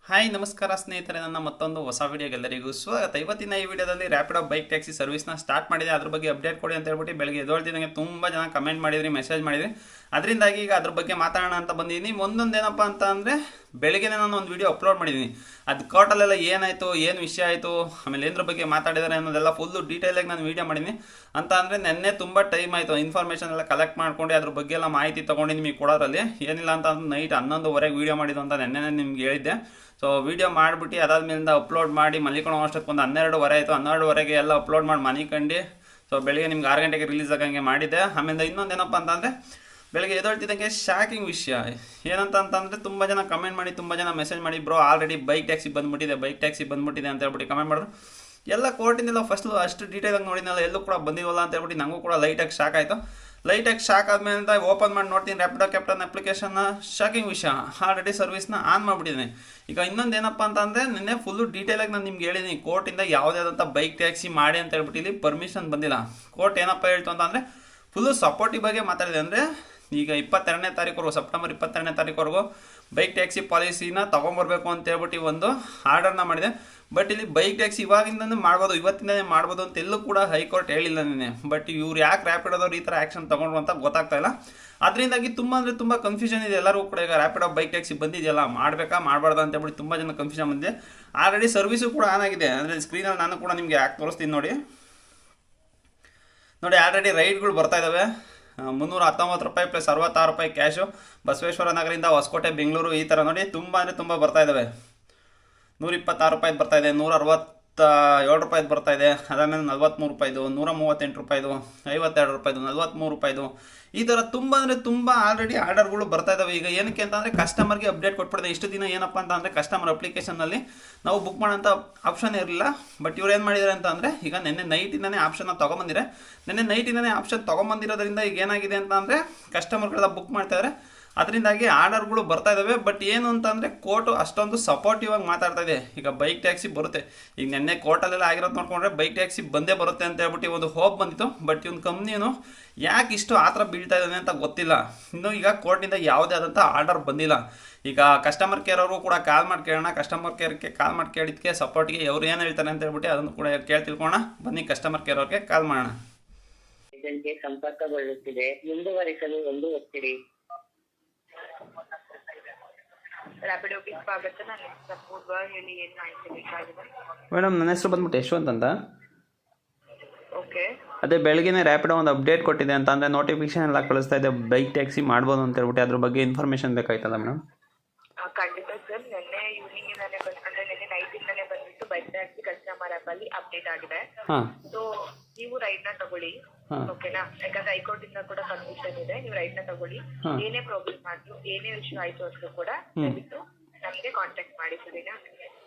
Hi ನಮಸ್ಕಾರ ಸ್ನೇಹಿತರೆ, ನನ್ನ ಮತ್ತೊಂದು ಹೊಸ ವಿಡಿಯೋಗೆ ಎಲ್ಲರಿಗೂ ಸ್ವಾಗತ. ಇವತ್ತಿನ ಈ ವಿಡಿಯೋದಲ್ಲಿ ರ್ಯಾಪಿಡೋ ಬೈಕ್ ಟ್ಯಾಕ್ಸಿ ಸರ್ವಿಸ್ನ ಸ್ಟಾರ್ಟ್ ಮಾಡಿದೆ. ಅದ್ರ ಬಗ್ಗೆ ಅಪ್ಡೇಟ್ ಕೊಡಿ ಅಂತ ಹೇಳ್ಬಿಟ್ಟು ಬೆಳಗ್ಗೆ ಎದ್ದೇಳ್ತಿದ್ದಂಗೆ ತುಂಬ ಜನ ಕಮೆಂಟ್ ಮಾಡಿದ್ರಿ, ಮೆಸೇಜ್ ಮಾಡಿದ್ರಿ. ಅದರಿಂದಾಗಿ ಈಗ ಅದ್ರ ಬಗ್ಗೆ ಮಾತಾಡೋಣ ಅಂತ ಬಂದಿದ್ದೀನಿ. ಒಂದೊಂದೇನಪ್ಪ ಅಂತ ಅಂದರೆ, ಬೆಳಗ್ಗೆ ನಾನು ಒಂದು ವಿಡಿಯೋ ಅಪ್ಲೋಡ್ ಮಾಡಿದ್ದೀನಿ. ಅದು ಕೋರ್ಟಲ್ಲೆಲ್ಲ ಏನಾಯಿತು, ಏನು ವಿಷಯ ಆಯಿತು, ಆಮೇಲೆ ಏನರ ಬಗ್ಗೆ ಮಾತಾಡಿದ್ದಾರೆ ಅನ್ನೋದೆಲ್ಲ ಫುಲ್ಲು ಡೀಟೇಲಾಗಿ ನಾನು ವೀಡಿಯೋ ಮಾಡಿದ್ದೀನಿ. ಅಂತ ಅಂದರೆ ನೆನ್ನೆ ತುಂಬ ಟೈಮ್ ಆಯಿತು, ಇನ್ಫಾರ್ಮೇಷನ್ ಎಲ್ಲ ಕಲೆಕ್ಟ್ ಮಾಡ್ಕೊಂಡು ಅದ್ರ ಬಗ್ಗೆ ಎಲ್ಲ ಮಾಹಿತಿ ತೊಗೊಂಡು ನಿಮಗೆ ಕೊಡೋದ್ರಲ್ಲಿ ಏನಿಲ್ಲ ಅಂತ ಅಂದ್ರೆ ನೈಟ್ 11:30 ವೀಡಿಯೋ ಮಾಡಿದ್ದು ಅಂತ ನೆನ್ನೆ ನಿಮ್ಗೆ ಹೇಳಿದ್ದೆ. ಸೊ ವೀಡಿಯೋ ಮಾಡಿಬಿಟ್ಟು ಅದಾದ್ಮೇಲಿಂದ ಅಪ್ಲೋಡ್ ಮಾಡಿ ಮಲಿಕೊಂಡು ಅಷ್ಟಕ್ಕೆ ಒಂದು 12:30 ಆಯಿತು. 12:30ಗೆ ಎಲ್ಲ ಅಪ್ಲೋಡ್ ಮಾಡಿ ಮನಿಕಂಡು ಸೊ ಬೆಳಿಗ್ಗೆ ನಿಮ್ಗೆ 6 ಗಂಟೆಗೆ ರಿಲೀಸ್ ಆಗಂಗೆ ಮಾಡಿದ್ದೆ. ಆಮೇಲೆ ಇನ್ನೊಂದೇನಪ್ಪ ಅಂತಂದರೆ, ಬೆಳಗ್ಗೆ ಎದ್ದೇಳ್ತಿದ್ದಂಗೆ ಶಾಕಿಂಗ್ ವಿಷಯ ಏನಂತ ಅಂತಂದರೆ, ತುಂಬ ಜನ ಕಮೆಂಟ್ ಮಾಡಿ, ತುಂಬ ಜನ ಮೆಸೇಜ್ ಮಾಡಿ, ಬ್ರೋ ಆಲ್ರೆಡಿ ಬೈಕ್ ಟ್ಯಾಕ್ಸಿ ಬಂದ್ಬಿಟ್ಟಿದೆ ಅಂತ ಹೇಳ್ಬಿಟ್ಟು ಕಮೆಂಟ್ ಮಾಡಿದ್ರು. ಎಲ್ಲ ಕೋರ್ಟಿಂದೆಲ್ಲ ಫಸ್ಟ್ ಅಷ್ಟು ಡೀಟೇಲಾಗಿ ನೋಡಿದ್ನಲ್ಲ, ಎಲ್ಲೂ ಕೂಡ ಬಂದಿವಲ್ಲ ಅಂತ ಹೇಳ್ಬಿಟ್ಟು ನನಗೂ ಕೂಡ ಲೈಟಾಗಿ ಶಾಕ್ ಆಯಿತು. ಲೈಟಾಗಿ ಶಾಕ್ ಆದಮೇಲೆ ಓಪನ್ ಮಾಡಿ ನೋಡ್ತೀನಿ ರ್ಯಾಪಿಡೋ ಕ್ಯಾಪ್ಟನ್ ಅಪ್ಲಿಕೇಶನ್ನ. ಶಾಕಿಂಗ್ ವಿಷಯ, ಆಲ್ರೆಡಿ ಸರ್ವಿಸ್ನ ಆನ್ ಮಾಡಿಬಿಟ್ಟಿದ್ದೀನಿ. ಈಗ ಇನ್ನೊಂದೇನಪ್ಪ ಅಂತಂದರೆ, ನಿನ್ನೆ ಫುಲ್ಲು ಡೀಟೇಲಾಗಿ ನಾನು ನಿಮ್ಗೆ ಹೇಳಿದ್ದೀನಿ, ಕೋರ್ಟಿಂದ ಯಾವುದೇ ಆದಂಥ ಬೈಕ್ ಟ್ಯಾಕ್ಸಿ ಮಾಡಿ ಅಂತ ಹೇಳ್ಬಿಟ್ಟು ಇಲ್ಲಿ ಪರ್ಮಿಷನ್ ಬಂದಿಲ್ಲ. ಕೋರ್ಟ್ ಏನಪ್ಪ ಹೇಳ್ತು ಅಂತಂದರೆ, ಫುಲ್ಲು ಸಪೋರ್ಟಿವ್ ಬಗ್ಗೆ ಮಾತಾಡಿದೆ. ಅಂದರೆ ಈಗ 22ನೇ ತಾರೀಕುವರೆಗೂ, ಸೆಪ್ಟೆಂಬರ್ 22ನೇ ತಾರೀಕುವರೆಗೂ ಬೈಕ್ ಟ್ಯಾಕ್ಸಿ ಪಾಲಿಸಿನ ತೊಗೊಂಬರ್ಬೇಕು ಅಂತ ಹೇಳ್ಬಿಟ್ಟು ಒಂದು ಆರ್ಡರ್ನ ಮಾಡಿದೆ. ಬಟ್ ಇಲ್ಲಿ ಬೈಕ್ ಟ್ಯಾಕ್ಸಿ ಇವಾಗಿಂದನೇ ಮಾಡ್ಬೋದು, ಇವತ್ತಿಂದನೇ ಮಾಡ್ಬೋದು ಅಂತ ಎಲ್ಲೂ ಕೂಡ ಹೈಕೋರ್ಟ್ ಹೇಳಿಲ್ಲ ನಿನ್ನೆ. ಬಟ್ ಇವ್ರು ಯಾಕೆ ರ್ಯಾಪಿಡೋದವ್ರು ಈ ಥರ ಆ್ಯಕ್ಷನ್ ತೊಗೊಂಡ್ರು ಅಂತ ಗೊತ್ತಾಗ್ತಾ ಇಲ್ಲ. ಅದರಿಂದಾಗಿ ತುಂಬ ಅಂದರೆ ತುಂಬ ಕನ್ಫ್ಯೂಷನ್ ಇದೆ ಎಲ್ಲರಿಗೂ ಕೂಡ. ಈಗ ರ್ಯಾಪಿಡೋ ಬೈಕ್ ಟ್ಯಾಕ್ಸಿ ಬಂದಿದೆಯಲ್ಲ, ಮಾಡಬೇಕಾ ಮಾಡಬಾರ್ದು ಅಂತ ಹೇಳ್ಬಿಟ್ಟು ತುಂಬ ಜನ ಕನ್ಫ್ಯೂಷನ್ ಬಂದಿದೆ. ಆಲ್ರೆಡಿ ಸರ್ವಿಸು ಕೂಡ ಆನ್ ಆಗಿದೆ. ಅಂದರೆ ಸ್ಕ್ರೀನಲ್ಲಿ ನಾನು ಕೂಡ ನಿಮಗೆ ಯಾಕೆ ತೋರಿಸ್ತೀನಿ ನೋಡಿ. ಆಲ್ರೆಡಿ ರೈಡ್ಗಳು ಬರ್ತಾ ಇದ್ದಾವೆ. 319 ರೂಪಾಯಿ ಪ್ಲಸ್ 66 ರೂಪಾಯಿ ಕ್ಯಾಶು, ಬಸವೇಶ್ವರ ನಗರದಿಂದ ಹೊಸಕೋಟೆ ಬೆಂಗಳೂರು, ಈ ಥರ ನೋಡಿ ತುಂಬ ಅಂದರೆ ತುಂಬ ಬರ್ತಾ ಇದ್ದಾವೆ. 126 ರೂಪಾಯಿದು ಬರ್ತಾಯಿದೆ, 167 ರೂಪಾಯಿದು ಬರ್ತಾಯಿದೆ, ಅದಾದಮೇಲೆ 43 ರೂಪಾಯಿದು, 138 ರೂಪಾಯಿದು, 52 ರೂಪಾಯಿದು, 43 ರೂಪಾಯಿದು, ಈ ಥರ ತುಂಬ ಅಂದರೆ ತುಂಬ ಆಲ್ರೆಡಿ ಆರ್ಡರ್ಗಳು ಬರ್ತಾ ಇದ್ದಾವೆ. ಈಗ ಏನಕ್ಕೆ ಅಂತಂದರೆ, ಕಸ್ಟಮರ್ಗೆ ಅಪ್ಡೇಟ್ ಕೊಟ್ಬಿಡಿದೆ. ಇಷ್ಟು ದಿನ ಏನಪ್ಪ ಅಂತ ಅಂದರೆ, ಕಸ್ಟಮರ್ ಅಪ್ಲಿಕೇಶನ್ನಲ್ಲಿ ನಾವು ಬುಕ್ ಮಾಡೋಂಥ ಆಪ್ಷನ್ ಇರಲಿಲ್ಲ. ಬಟ್ ಇವ್ರು ಏನು ಮಾಡಿದ್ದಾರೆ ಅಂತ ಅಂದರೆ, ಈಗ ನಿನ್ನೆ ನೈಟಿಂದನೇ ಆಪ್ಷನ್ನ ತೊಗೊಂಬಂದಿರೆ. ನಿನ್ನೆ ನೈಟಿಂದನೇ ಆಪ್ಷನ್ ತೊಗೊಂಬಂದಿರೋದ್ರಿಂದ ಈಗ ಏನಾಗಿದೆ ಅಂತ ಅಂದರೆ, ಕಸ್ಟಮರ್ಗಳೆಲ್ಲ ಬುಕ್ ಮಾಡ್ತಾಯಿದ್ದಾರೆ. ಅದರಿಂದಾಗಿ ಆರ್ಡರ್ಗಳು ಬರ್ತಾ ಇದ್ದಾವೆ. ಬಟ್ ಏನು ಅಂತಂದರೆ, ಕೋರ್ಟು ಅಷ್ಟೊಂದು ಸಪೋರ್ಟಿವ್ ಆಗಿ ಮಾತಾಡ್ತಾ ಇದೆ. ಈಗ ಬೈಕ್ ಟ್ಯಾಕ್ಸಿ ಬರುತ್ತೆ, ಈಗ ನಿನ್ನೆ ಕೋರ್ಟಲ್ಲೆಲ್ಲ ಆಗಿರೋದು ನೋಡ್ಕೊಂಡ್ರೆ ಬೈಕ್ ಟ್ಯಾಕ್ಸಿ ಬಂದೇ ಬರುತ್ತೆ ಅಂತ ಹೇಳ್ಬಿಟ್ಟು ಒಂದು ಹೋಪ್ ಬಂದಿತ್ತು. ಬಟ್ ಇವ್ನ ಕಂಪ್ನಿಯೂ ಯಾಕೆ ಇಷ್ಟು ಆ ಥರ ಬೀಳ್ತಾ ಇದ್ದಾನೆ ಅಂತ ಗೊತ್ತಿಲ್ಲ. ಇನ್ನು ಈಗ ಕೋರ್ಟಿಂದ ಯಾವುದೇ ಆದಂಥ ಆರ್ಡರ್ ಬಂದಿಲ್ಲ. ಈಗ ಕಸ್ಟಮರ್ ಕೇರ್ ಅವರು ಕೂಡ ಕಾಲ್ ಮಾಡಿ ಕೇಳೋಣ. ಕಸ್ಟಮರ್ ಕೇರ್ಗೆ ಕಾಲ್ ಮಾಡಿ ಕೇಳಿದ್ದಕ್ಕೆ ಸಪೋರ್ಟ್ಗೆ ಅವ್ರು ಏನು ಹೇಳ್ತಾರೆ ಅಂತ ಹೇಳ್ಬಿಟ್ಟು ಅದನ್ನು ಕೂಡ ಕೇಳಿ ತಿಳ್ಕೊಳ್ಳೋಣ. ಬನ್ನಿ ಕಸ್ಟಮರ್ ಕೇರ್ ಅವ್ರಿಗೆ ಕಾಲ್ ಮಾಡೋಣ. ಸಂಪರ್ಕಗೊಳ್ಳುತ್ತಿದೆ, ಮುಂದುವರಿಸಲು ಒಂದು ಒತ್ತಿರಿ. ರ್ಯಾಪಿಡೋಗೆ ಸ್ವಾಗತ. ನಾನು ಅಪೂರ್ವ, ಹೇಳಿ ಏನು ಮಾಹಿತಿ ಬೇಕಾಗಿದೆ? ಮೇಡಮ್, ನನ್ನ ಹೆಸರು ಬಂದ್ಬಿಟ್ಟು ಯಶವಂತ್ ಅಂತ. ಓಕೆ, ಅದೇ ಬೆಳಗ್ಗೆ ರ್ಯಾಪಿಡೋ ಒಂದು ಅಪ್ಡೇಟ್ ಕೊಟ್ಟಿದೆ ಅಂತ ಅಂದರೆ, ನೋಟಿಫಿಕೇಶನ್ ಎಲ್ಲ ಕಳಿಸ್ತಾ ಇದೆ ಬೈಕ್ ಟ್ಯಾಕ್ಸಿ ಮಾಡ್ಬೋದು ಅಂತ ಹೇಳ್ಬಿಟ್ಟು. ಅದ್ರ ಬಗ್ಗೆ ಇನ್ಫಾರ್ಮೇಷನ್ ಬೇಕಾಯ್ತಲ್ಲ ಮೇಡಮ್? ಖಂಡಿತ ಸರ್. ನಿನ್ನೆ ಈವ್ನಿಂಗಿಂದಾನೆ ಅಂದರೆ ನಿನ್ನೆ ನೈಟಿಂದಾನೆ ಬಂದ್ಬಿಟ್ಟು ಬೈಕ್ ಟ್ಯಾಕ್ಸಿ ಕಸ್ಟಮರ್ ಆ್ಯಪ್ ಅಲ್ಲಿ ಅಪ್ಡೇಟ್ ಆಗಿದೆ. ಸೊ ನೀವು ರೈಡ್ನ ತಗೊಳ್ಳಿ, ಓಕೆನಾ? ಯಾಕಂದ್ರೆ ಹೈಕೋರ್ಟ್ ಇಂದ ಕೂಡ ಪರ್ಮಿಷನ್ ಇದೆ. ನೀವು ರೈಡ್ನ ತಗೊಳ್ಳಿ. ಏನೇ ಪ್ರಾಬ್ಲಮ್ ಆದ್ರೂ, ಏನೇ ಇಶ್ಯೂ ಆಯ್ತು ಅಷ್ಟು ಕೂಡ ದಯವಿಟ್ಟು ನಮಗೆ ಕಾಂಟ್ಯಾಕ್ಟ್ ಮಾಡಿ, ಸರಿನಾ?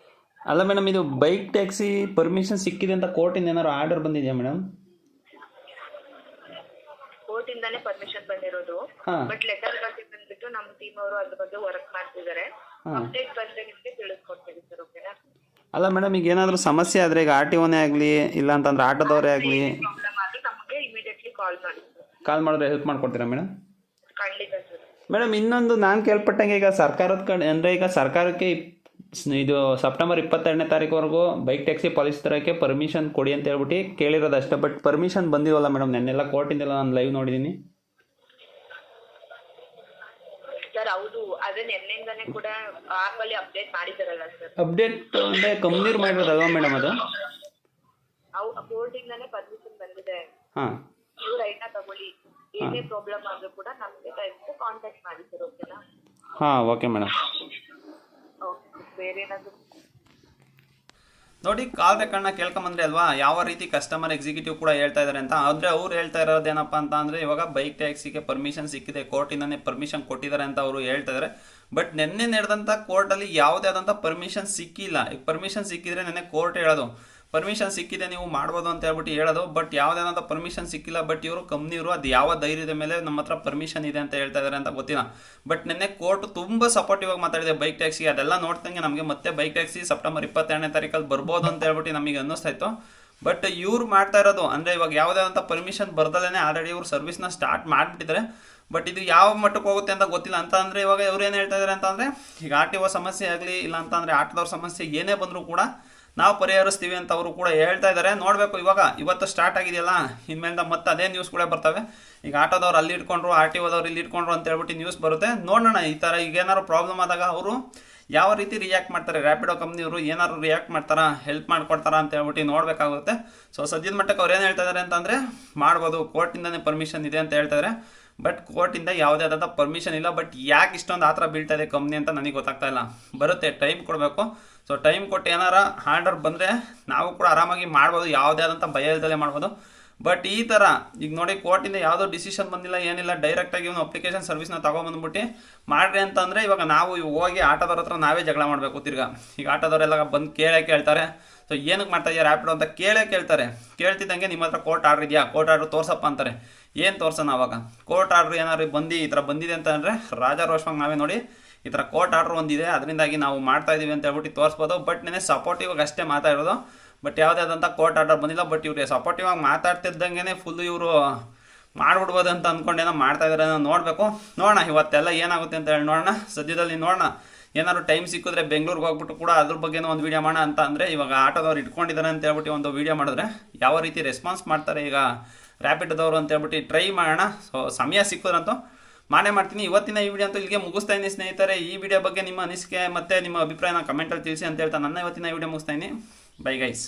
ಅಲ್ಲ ಮೇಡಮ್, ಇದು ಬೈಕ್ ಟ್ಯಾಕ್ಸಿ ಪರ್ಮಿಷನ್ ಸಿಕ್ಕಿದೆ ಅಂತ ಕೋರ್ಟಿಂದ ಏನಾದ್ರು ಆರ್ಡರ್ ಬಂದಿದೆಯಾ ಮೇಡಮ್? ಕೋರ್ಟ್ ಇಂದಾನೆ ಪರ್ಮಿಷನ್ ಬಂದಿರೋದು. ಬಟ್ ಲೆಟರ್ ಬಗ್ಗೆ ಬಂದ್ಬಿಟ್ಟು ನಮ್ಮ ಟೀಮ್ ಅವರು ಅದ್ರ ಬಗ್ಗೆ ವರ್ಕ್ ಮಾಡ್ತಿದ್ದಾರೆ. ಅಪ್ಡೇಟ್ ಬಂದ್ರೆ ನಿಮಗೆ ತಿಳಿಸ್ಕೊಡ್ತೀವಿ ಸರ್, ಓಕೆನಾ? ಅಲ್ಲ ಮೇಡಮ್, ಈಗ ಏನಾದರೂ ಸಮಸ್ಯೆ ಆದರೆ, ಈಗ RTOನೇ ಆಗಲಿ ಇಲ್ಲ ಅಂತಂದ್ರೆ ಆಟೋದವರೇ ಆಗಲಿ ಪ್ರಾಬ್ಲಮ್ ಆದ್ರೆ ನಮಗೆ ಇಮಿಡಿಯೇಟ್ಲಿ ಕಾಲ್ ಮಾಡಿ. ಕಾಲ್ ಮಾಡಿದ್ರೆ ಹೆಲ್ಪ್ ಮಾಡ್ಕೊಡ್ತೀರಾ ಮೇಡಮ್? ಖಂಡಿತ ಸರ್. ಮೇಡಮ್, ಇನ್ನೊಂದು ನಾನು ಕೇಳ್ಪಟ್ಟಂಗೆ, ಈಗ ಸರ್ಕಾರದ ಕಡೆ ಅಂದರೆ, ಈಗ ಸರ್ಕಾರಕ್ಕೆ ಇದು ಸೆಪ್ಟೆಂಬರ್ 22ನೇ ತಾರೀಕುವರೆಗೂ ಬೈಕ್ ಟ್ಯಾಕ್ಸಿ ಪಾಲಿಸಿ ತರೋಕ್ಕೆ ಪರ್ಮಿಷನ್ ಕೊಡಿ ಅಂತ ಹೇಳ್ಬಿಟ್ಟು ಕೇಳಿರೋದಷ್ಟೇ. ಬಟ್ ಪರ್ಮಿಷನ್ ಬಂದಿವಲ್ಲ ಮೇಡಮ್. ನೆನ್ನೆಲ್ಲ ಕೋರ್ಟಿಂದೆಲ್ಲ ನಾನು ಲೈವ್ ನೋಡಿದ್ದೀನಿ ಸರ್. ಹೌದು, ಅದೇ ನಿನ್ನೆಯಿಂದಾನೆ ಕೂಡ ಆಪ್ ಅಲ್ಲಿ ಅಪ್ಡೇಟ್ ಮಾಡಿದಾರಲ್ಲ ಸರ್. ಅಪ್ಡೇಟ್ ಅಂದರೆ ಕಂಪ್ನಿಯವ್ರು ಮಾಡಿರೋದಲ್ವಾ ಮೇಡಮ್? ಅದು ಕೋರ್ಟ್ ಇಂದಾನೆ ಪರ್ಮಿಷನ್ ಬಂದಿದೆ. ನೀವು ರೈಡ್ನ ತಗೊಳ್ಳಿ. ಏನೇ ಪ್ರಾಬ್ಲಮ್ ಆದ್ರೂ ಕೂಡ ನಮಗೆ ದಯವಿಟ್ಟು ಕಾಂಟ್ಯಾಕ್ಟ್ ಮಾಡಿ ಸರ್, ಓಕೆನಾ? Okay madam. ಬೇರೆ ಏನಾದರೂ ನೋಡಿ, ಕಾಲ್ ರೆಕಾರ್ಡ್ನ ಕೇಳ್ಕೊಂಬಂದ್ರೆ ಅಲ್ವಾ ಯಾವ ರೀತಿ ಕಸ್ಟಮರ್ ಎಕ್ಸಿಕ್ಯೂಟಿವ್ ಕೂಡ ಹೇಳ್ತಾ ಇದ್ದಾರೆ ಅಂತ. ಅಂದರೆ ಅವ್ರು ಹೇಳ್ತಾ ಇರೋದೇನಪ್ಪ ಅಂತ ಅಂದರೆ, ಇವಾಗ ಬೈಕ್ ಟ್ಯಾಕ್ಸಿಗೆ ಪರ್ಮಿಷನ್ ಸಿಕ್ಕಿದೆ, ಕೋರ್ಟಿಂದನೇ ಪರ್ಮಿಷನ್ ಕೊಟ್ಟಿದ್ದಾರೆ ಅಂತ ಅವರು ಹೇಳ್ತಾ ಇದ್ದಾರೆ. ಬಟ್ ನಿನ್ನೆ ನಡೆದಂಥ ಕೋರ್ಟಲ್ಲಿ ಯಾವುದೇ ಆದಂಥ ಪರ್ಮಿಷನ್ ಸಿಕ್ಕಿಲ್ಲ. ಈಗ ಪರ್ಮಿಷನ್ ಸಿಕ್ಕಿದ್ರೆ ನಿನ್ನೆ ಕೋರ್ಟ್ ಹೇಳೋದು ಪರ್ಮಿಷನ್ ಸಿಕ್ಕಿದೆ, ನೀವು ಮಾಡ್ಬೋದು ಅಂತ ಹೇಳ್ಬಿಟ್ಟು ಹೇಳೋದು. ಬಟ್ ಯಾವುದೇನಾದ ಪರ್ಮಿಷನ್ ಸಿಕ್ಕಿಲ್ಲ. ಬಟ್ ಇವರು ಕಂಪ್ನಿಯವರು ಅದು ಯಾವ ಧೈರ್ಯದ ಮೇಲೆ ನಮ್ಮ ಹತ್ರ ಪರ್ಮಿಷನ್ ಇದೆ ಅಂತ ಹೇಳ್ತಾ ಇದ್ದಾರೆ ಅಂತ ಗೊತ್ತಿಲ್ಲ. ಬಟ್ ನಿನ್ನೆ ಕೋರ್ಟ್ ತುಂಬ ಸಪೋರ್ಟಿವ್ ಆಗಿ ಮಾತಾಡಿದೆ ಬೈಕ್ ಟ್ಯಾಕ್ಸಿ. ಅದೆಲ್ಲ ನೋಡ್ತಂಗೆ ನಮಗೆ ಮತ್ತೆ ಬೈಕ್ ಟ್ಯಾಕ್ಸಿ ಸೆಪ್ಟೆಂಬರ್ 22ನೇ ತಾರೀಕಲ್ಲಿ ಬರ್ಬೋದು ಅಂತ ಹೇಳ್ಬಿಟ್ಟು ನಮಗೆ ಅನ್ನಿಸ್ತಾ ಇತ್ತು. ಬಟ್ ಇವ್ರು ಮಾಡ್ತಾ ಇರೋದು ಅಂದರೆ, ಇವಾಗ ಯಾವುದೇ ಅಂತ ಪರ್ಮಿಷನ್ ಬರ್ದಲೇ ಆಲ್ರೆಡಿ ಇವ್ರು ಸರ್ವಿಸ್ನ ಸ್ಟಾರ್ಟ್ ಮಾಡಿಬಿಟ್ಟಿದ್ದಾರೆ. ಬಟ್ ಇದು ಯಾವ ಮಟ್ಟಕ್ಕೆ ಹೋಗುತ್ತೆ ಅಂತ ಗೊತ್ತಿಲ್ಲ. ಅಂತ ಅಂದರೆ ಇವಾಗ ಇವ್ರು ಏನು ಹೇಳ್ತಾ ಇದ್ದಾರೆ ಅಂತಂದರೆ, ಈಗ ಆರ್ ಟಿ ಒ ಸಮಸ್ಯೆ ಆಗಲಿ ಇಲ್ಲ ಅಂತಂದರೆ ಆಟೋದವ್ರ ಸಮಸ್ಯೆ ಏನೇ ಬಂದರೂ ಕೂಡ ನಾವು ಪರಿಹರಿಸ್ತೀವಿ ಅಂತ ಅವರು ಕೂಡ ಹೇಳ್ತಾ ಇದ್ದಾರೆ. ನೋಡಬೇಕು, ಇವತ್ತು ಸ್ಟಾರ್ಟ್ ಆಗಿದೆಯಲ್ಲ, ಇನ್ಮೇಲಿಂದ ಮತ್ತೆ ಅದೇ ನ್ಯೂಸ್ಗಳೇ ಬರ್ತವೆ. ಈಗ ಆಟೋದವ್ರು ಅಲ್ಲಿ ಇಟ್ಕೊಂಡ್ರು, ಆರ್ ಟಿ ಒದವ್ರು ಇಲ್ಲಿ ಇಟ್ಕೊಂಡ್ರು ಅಂತ ಹೇಳ್ಬಿಟ್ಟು ನ್ಯೂಸ್ ಬರುತ್ತೆ. ನೋಡೋಣ ಈ ಥರ ಈಗ ಏನಾದ್ರು ಪ್ರಾಬ್ಲಮ್ ಆದಾಗ ಅವರು ಯಾವ ರೀತಿ ರಿಯಾಕ್ಟ್ ಮಾಡ್ತಾರೆ, ರ್ಯಾಪಿಡೋ ಕಂಪ್ನಿಯವರು ಏನಾದ್ರು ರಿಯಾಕ್ಟ್ ಮಾಡ್ತಾರಾ, ಹೆಲ್ಪ್ ಮಾಡ್ಕೊಡ್ತಾರಾ ಅಂತ ಹೇಳ್ಬಿಟ್ಟು ನೋಡಬೇಕಾಗುತ್ತೆ. ಸೊ ಸದ್ಯದ ಮಟ್ಟಕ್ಕೆ ಅವ್ರು ಏನು ಹೇಳ್ತಾ ಇದ್ದಾರೆ ಅಂತಂದರೆ, ಮಾಡ್ಬೋದು, ಕೋರ್ಟಿಂದನೇ ಪರ್ಮಿಷನ್ ಇದೆ ಅಂತ ಹೇಳ್ತಾರೆ. ಬಟ್ ಕೋರ್ಟಿಂದ ಯಾವುದೇ ಆದಂಥ ಪರ್ಮಿಷನ್ ಇಲ್ಲ. ಬಟ್ ಯಾಕೆ ಇಷ್ಟೊಂದು ಆ ಥರ ಬೀಳ್ತಾ ಇದೆ ಕಂಪ್ನಿ ಅಂತ ನನಗೆ ಗೊತ್ತಾಗ್ತಾ ಇಲ್ಲ. ಬರುತ್ತೆ, ಟೈಮ್ ಕೊಡಬೇಕು. ಸೊ ಟೈಮ್ ಕೊಟ್ಟು ಏನಾರ ಆರ್ಡರ್ ಬಂದರೆ ನಾವು ಕೂಡ ಆರಾಮಾಗಿ ಮಾಡ್ಬೋದು, ಯಾವುದೇ ಆದಂಥ ಭಯ ಇಲ್ದಲೇ ಮಾಡ್ಬೋದು. ಬಟ್ ಈ ಥರ ಈಗ ನೋಡಿ, ಕೋರ್ಟಿಂದ ಯಾವುದೋ ಡಿಸಿಷನ್ ಬಂದಿಲ್ಲ, ಏನಿಲ್ಲ, ಡೈರೆಕ್ಟಾಗಿ ಒಂದು ಅಪ್ಲಿಕೇಶನ್ ಸರ್ವಿಸ್ನ ತೊಗೊಂಬಂದ್ಬಿಟ್ಟು ಮಾಡ್ರಿ ಅಂತಂದರೆ ಇವಾಗ ನಾವು ಹೋಗಿ ಆಟೋದವ್ರ ಹತ್ರ ನಾವೇ ಜಗಳ ಮಾಡಬೇಕು ತಿರ್ಗಾ. ಈಗ ಆಟೋದವರೆಲ್ಲ ಬಂದು ಕೇಳ್ತಾರೆ, ಸೊ ಏನಕ್ಕೆ ಮಾಡ್ತಾ ಇದೆಯಾ ರ್ಯಾಪಿಡೋ ಅಂತ ಕೇಳ್ತಾರೆ. ಕೇಳ್ತಿದ್ದಂಗೆ ನಿಮ್ಮ ಹತ್ರ ಕೋರ್ಟ್ ಆರ್ಡ್ರ್ ಇದೆಯಾ, ಕೋರ್ಟ್ ಆರ್ಡ್ರ್ ತೋರ್ಸಪ್ಪ ಅಂತಾರೆ. ಏನು ತೋರ್ಸೋಣ ಅವಾಗ? ಕೋರ್ಟ್ ಆರ್ಡ್ರ್ ಏನಾದ್ರು ಈ ಥರ ಬಂದಿದೆ ಅಂತಂದರೆ ರಾಜಾರೋಷವಾಗಿ ನಾವೇ ನೋಡಿ ಈ ಥರ ಕೋರ್ಟ್ ಆರ್ಡ್ರ್ ಒಂದಿದೆ, ಅದರಿಂದಾಗಿ ನಾವು ಮಾಡ್ತಾ ಇದೀವಿ ಅಂತ ಹೇಳ್ಬಿಟ್ಟು ತೋರಿಸ್ಬೋದು. ಬಟ್ ನೆನೆ ಸಪೋರ್ಟಿವ್ ಆಗಿ ಅಷ್ಟೇ ಮಾತಾಡೋದು. ಬಟ್ ಯಾವುದೇ ಆದಂಥ ಕೋರ್ಟ್ ಆರ್ಡರ್ ಬಂದಿಲ್ಲ. ಬಟ್ ಇವ್ರಿಗೆ ಸಪೋರ್ಟಿವ್ ಆಗಿ ಮಾತಾಡ್ತಿದ್ದಂಗೆ ಫುಲ್ ಇವರು ಮಾಡ್ಬಿಡ್ಬೋದು ಅಂತ ಅಂದ್ಕೊಂಡೇನೋ ಮಾಡ್ತಾ ಇದ್ದಾರೆ. ನೋಡಬೇಕು, ನೋಡೋಣ ಇವತ್ತೆಲ್ಲ ಏನಾಗುತ್ತೆ ಅಂತ ಹೇಳಿ ನೋಡೋಣ. ಸದ್ಯದಲ್ಲಿ ನೋಡೋಣ, ಏನಾದ್ರು ಟೈಮ್ ಸಿಕ್ಕಿದ್ರೆ ಬೆಂಗಳೂರಿಗೆ ಹೋಗ್ಬಿಟ್ಟು ಕೂಡ ಅದ್ರ ಬಗ್ಗೆನೂ ಒಂದು ವೀಡಿಯೋ ಮಾಡೋಣ ಅಂತ. ಅಂದರೆ ಇವಾಗ ಆಟೋದವ್ರು ಇಟ್ಕೊಂಡಿದ್ದಾರೆ ಅಂತ ಹೇಳ್ಬಿಟ್ಟು ಒಂದು ವೀಡಿಯೋ ಮಾಡಿದ್ರೆ ಯಾವ ರೀತಿ ರೆಸ್ಪಾನ್ಸ್ ಮಾಡ್ತಾರೆ ಈಗ ರ್ಯಾಪಿಡೋದವರು ಅಂತ ಹೇಳ್ಬಿಟ್ಟು ಟ್ರೈ ಮಾಡೋಣ. ಸೊ ಸಮಯ ಸಿಕ್ಕಿದ್ರಂತೂ ಮಾಡ್ತೀನಿ. ಇವತ್ತಿನ ಈ ವಿಡಿಯೋ ಅಂತೂ ಇಲ್ಲಿಗೆ ಮುಗಿಸ್ತಾ ಇದ್ದೀನಿ ಸ್ನೇಹಿತರೆ. ಈ ವಿಡಿಯೋ ಬಗ್ಗೆ ನಿಮ್ಮ ಅನಿಸಿಕೆ ಮತ್ತು ನಿಮ್ಮ ಅಭಿಪ್ರಾಯನ ಕಮೆಂಟಲ್ಲಿ ತಿಳಿಸಿ ಅಂತ ಹೇಳ್ತಾ ನನ್ನ ಇವತ್ತಿನ ವಿಡಿಯೋ ಮುಗಿಸ್ತಾ ಇದ್ದೀನಿ. Bye guys.